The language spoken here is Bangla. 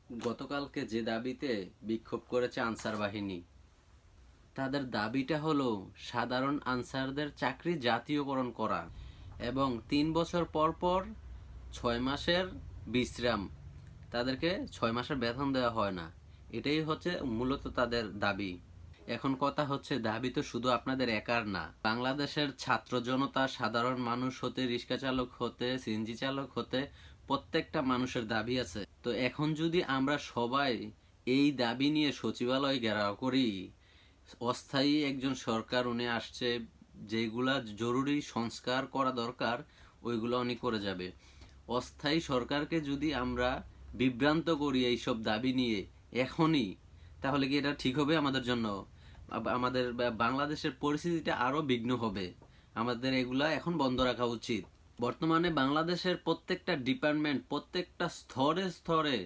গতকালকে যে দাবিতে বিক্ষোভ করেছে আনসার বাহিনী, তাদের দাবিটা হলো সাধারণ আনসারদের চাকরি জাতীয়করণ করা এবং 3 বছর পর পর 6 মাসের বিশ্রাম, তাদেরকে 6 মাসের বেতন দেওয়া হয় না। এটাই হচ্ছে মূলত তাদের দাবি। এখন কথা হচ্ছে, দাবি তো শুধু আপনাদের একার না, বাংলাদেশের ছাত্র জনতা, সাধারণ মানুষ হতে রিক্সা চালক হতে সিএনজি চালক হতে প্রত্যেকটা মানুষের দাবি আছে। তো এখন যদি আমরা সবাই এই দাবি নিয়ে সচিবালয় ঘেরাও করি, অস্থায়ী একজন সরকার উনি আসছে, যেগুলা জরুরি সংস্কার করা দরকার ওইগুলো উনি করে যাবে। অস্থায়ী সরকারকে যদি আমরা বিভ্রান্ত করি এইসব দাবি নিয়ে এখনই, তাহলে কি এটা ঠিক হবে আমাদের জন্য? আমাদের বাংলাদেশের পরিস্থিতিটা আরো বিঘ্ন হবে। আমাদের এগুলা এখন বন্ধ রাখা উচিত। বর্তমানে বাংলাদেশের প্রত্যেকটা ডিপার্টমেন্ট, প্রত্যেকটা স্তরে স্তরে